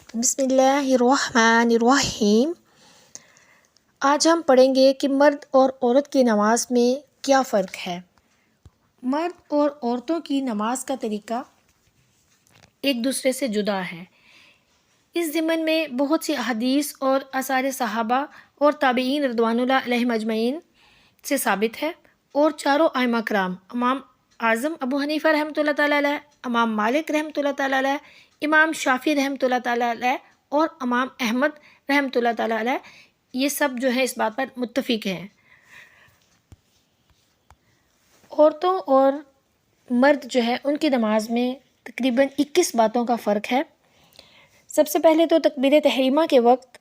بسم اللہ الرحمن الرحیم۔ آج ہم پڑھیں گے کہ مرد اور عورت کی نماز میں کیا فرق ہے۔ مرد اور عورتوں کی نماز کا طریقہ ایک دوسرے سے جدا ہے۔ اس ضمن میں بہت سی احادیث اور آثار صحابہ اور تابعین رضوان اللہ علیہم اجمعین سے ثابت ہے، اور چاروں ائمہ کرام، امام اعظم ابو حنیفہ رحمۃ اللہ تعالیٰ علیہ، امام مالک رحمۃ اللہ تعالیٰ علیہ، امام شافعی رحمۃ اللہ تعالیٰ علیہ اور امام احمد رحمۃ اللہ تعالیٰ علیہ، یہ سب جو ہے اس بات پر متفق ہیں۔ عورتوں اور مرد جو ہے ان کی نماز میں تقریباً 21 باتوں کا فرق ہے۔ سب سے پہلے تو تکبیر تحریمہ کے وقت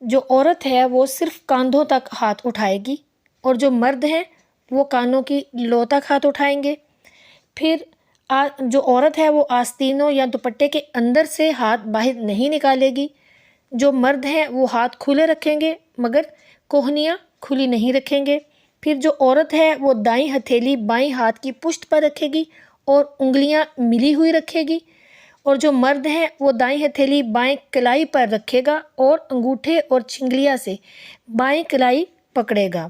جو عورت ہے وہ صرف کاندھوں تک ہاتھ اٹھائے گی، اور جو مرد ہیں وہ کانوں کی لو تک ہاتھ اٹھائیں گے۔ پھر جو عورت ہے وہ آستینوں یا دوپٹے کے اندر سے ہاتھ باہر نہیں نکالے گی۔ جو مرد ہیں وہ ہاتھ کھلے رکھیں گے مگر کوہنیاں کھلی نہیں رکھیں گے۔ پھر جو عورت ہے وہ دائیں ہتھیلی بائیں ہاتھ کی پشت پر رکھے گی اور انگلیاں ملی ہوئی رکھے گی، اور جو مرد ہیں وہ دائیں ہتھیلی بائیں کلائی پر رکھے گا اور انگوٹھے اور چنگلیاں سے بائیں کلائی پکڑے گا۔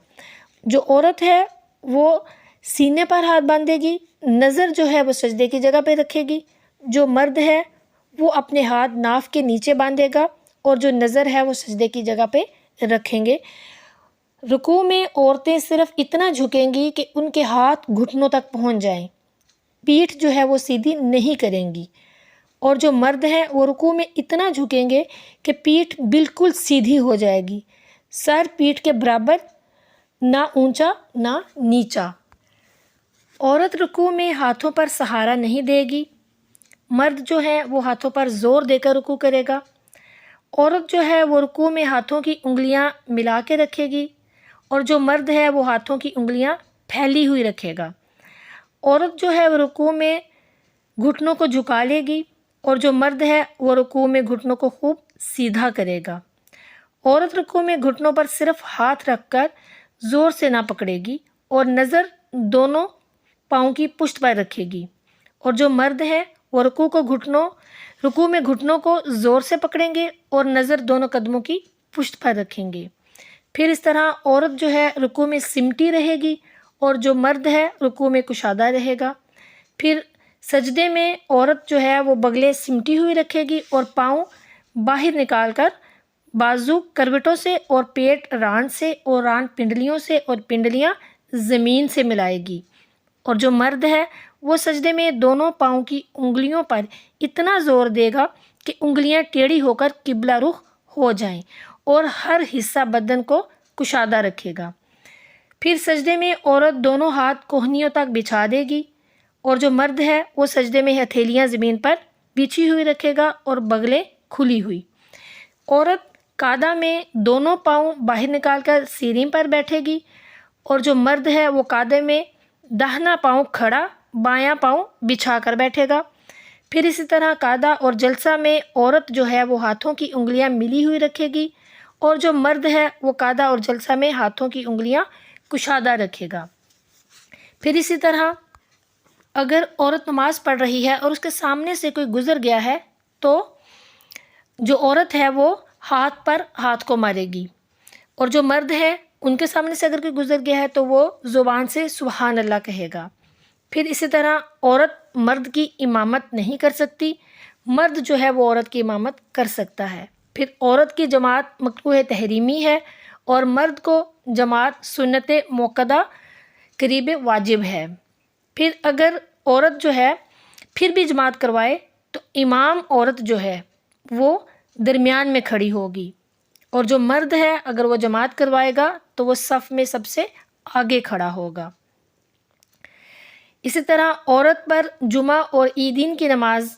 جو عورت ہے وہ سینے پر ہاتھ باندھے گی، نظر جو ہے وہ سجدے کی جگہ پہ رکھے گی۔ جو مرد ہے وہ اپنے ہاتھ ناف کے نیچے باندھے گا، اور جو نظر ہے وہ سجدے کی جگہ پہ رکھیں گے۔ رکوع میں عورتیں صرف اتنا جھکیں گی کہ ان کے ہاتھ گھٹنوں تک پہنچ جائیں، پیٹھ جو ہے وہ سیدھی نہیں کریں گی، اور جو مرد ہیں وہ رکوع میں اتنا جھکیں گے کہ پیٹھ بالکل سیدھی ہو جائے گی، سر پیٹھ کے برابر، نہ اونچا نہ نیچا۔ عورت رکوع میں ہاتھوں پر سہارا نہیں دے گی، مرد جو ہے وہ ہاتھوں پر زور دے کر رکوع کرے گا۔ عورت جو ہے وہ رکوع میں ہاتھوں کی انگلیاں ملا کے رکھے گی، اور جو مرد ہے وہ ہاتھوں کی انگلیاں پھیلی ہوئی رکھے گا۔ عورت جو ہے وہ رکوع میں گھٹنوں کو جھکا لے گی، اور جو مرد ہے وہ رکوع میں گھٹنوں کو خوب سیدھا کرے گا۔ عورت رکوع میں گھٹنوں پر صرف ہاتھ رکھ کر زور سے نہ پکڑے گی، اور نظر دونوں پاؤں کی پشت پر رکھے گی، اور جو مرد ہے وہ رکوع میں گھٹنوں کو زور سے پکڑیں گے اور نظر دونوں قدموں کی پشت پر رکھیں گے۔ پھر اس طرح عورت جو ہے رکوع میں سمٹی رہے گی، اور جو مرد ہے رکوع میں کشادہ رہے گا۔ پھر سجدے میں عورت جو ہے وہ بغلیں سمٹی ہوئی رکھے گی اور پاؤں باہر نکال کر بازو کروٹوں سے اور پیٹ ران سے اور ران پنڈلیوں سے اور پنڈلیاں زمین سے ملائے گی، اور جو مرد ہے وہ سجدے میں دونوں پاؤں کی انگلیوں پر اتنا زور دے گا کہ انگلیاں ٹیڑھی ہو کر قبلہ رخ ہو جائیں، اور ہر حصہ بدن کو کشادہ رکھے گا۔ پھر سجدے میں عورت دونوں ہاتھ کوہنیوں تک بچھا دے گی، اور جو مرد ہے وہ سجدے میں ہتھیلیاں زمین پر بچھی ہوئی رکھے گا اور بغلیں کھلی ہوئی۔ عورت قعدہ میں دونوں پاؤں باہر نکال کر سیرین پر بیٹھے گی، اور جو مرد ہے وہ قعدے میں داہنا پاؤں کھڑا بایاں پاؤں بچھا کر بیٹھے گا۔ پھر اسی طرح قعدہ اور جلسہ میں عورت جو ہے وہ ہاتھوں کی انگلیاں ملی ہوئی رکھے گی، اور جو مرد ہے وہ قعدہ اور جلسہ میں ہاتھوں کی انگلیاں کشادہ رکھے گا۔ پھر اسی طرح اگر عورت نماز پڑھ رہی ہے اور اس کے سامنے سے کوئی گزر گیا ہے تو جو عورت ہے وہ ہاتھ پر ہاتھ کو مارے گی، اور جو مرد ہے ان کے سامنے سے اگر کوئی گزر گیا ہے تو وہ زبان سے سبحان اللہ کہے گا۔ پھر اسی طرح عورت مرد کی امامت نہیں کر سکتی، مرد جو ہے وہ عورت کی امامت کر سکتا ہے۔ پھر عورت کی جماعت مکروہ تحریمی ہے، اور مرد کو جماعت سنت موقدہ قریب واجب ہے۔ پھر اگر عورت جو ہے پھر بھی جماعت کروائے تو امام عورت جو ہے وہ درمیان میں کھڑی ہوگی، اور جو مرد ہے اگر وہ جماعت کروائے گا تو وہ صف میں سب سے آگے کھڑا ہوگا۔ اسی طرح عورت پر جمعہ اور عیدین کی نماز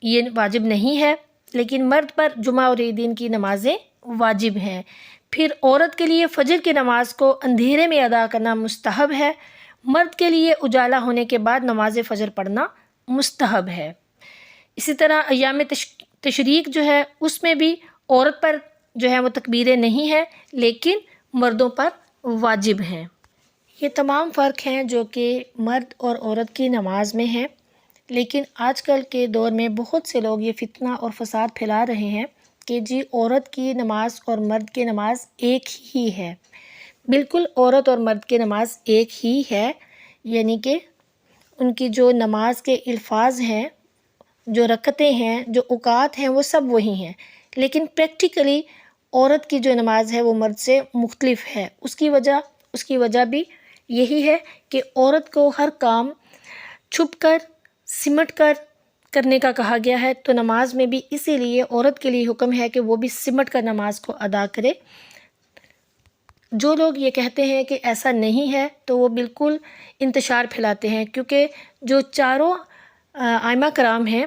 یہ واجب نہیں ہے، لیکن مرد پر جمعہ اور عیدین کی نمازیں واجب ہیں۔ پھر عورت کے لیے فجر کی نماز کو اندھیرے میں ادا کرنا مستحب ہے، مرد کے لیے اجالا ہونے کے بعد نماز فجر پڑھنا مستحب ہے۔ اسی طرح ایام تشریق جو ہے اس میں بھی عورت پر جو ہے وہ تکبیریں نہیں ہیں، لیکن مردوں پر واجب ہیں۔ یہ تمام فرق ہیں جو کہ مرد اور عورت کی نماز میں ہیں، لیکن آج کل کے دور میں بہت سے لوگ یہ فتنہ اور فساد پھیلا رہے ہیں کہ جی عورت کی نماز اور مرد کی نماز ایک ہی ہے۔ بالکل عورت اور مرد کی نماز ایک ہی ہے، یعنی کہ ان کی جو نماز کے الفاظ ہیں، جو رکعتیں ہیں، جو اوقات ہیں، وہ سب وہی ہیں، لیکن پریکٹیکلی عورت کی جو نماز ہے وہ مرد سے مختلف ہے۔ اس کی وجہ بھی یہی ہے کہ عورت کو ہر کام چھپ کر سمٹ کر کرنے کا کہا گیا ہے، تو نماز میں بھی اسی لیے عورت کے لیے حکم ہے کہ وہ بھی سمٹ کر نماز کو ادا کرے۔ جو لوگ یہ کہتے ہیں کہ ایسا نہیں ہے تو وہ بالکل انتشار پھیلاتے ہیں، کیونکہ جو چاروں ائمہ کرام ہیں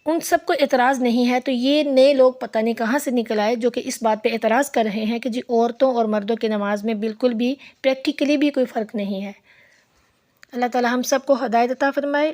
ان سب کو اعتراض نہیں ہے، تو یہ نئے لوگ پتہ نہیں کہاں سے نکل آئے جو کہ اس بات پہ اعتراض کر رہے ہیں کہ جی عورتوں اور مردوں کی نماز میں بالکل بھی پریکٹیکلی بھی کوئی فرق نہیں ہے۔ اللہ تعالی ہم سب کو ہدایت عطا فرمائے۔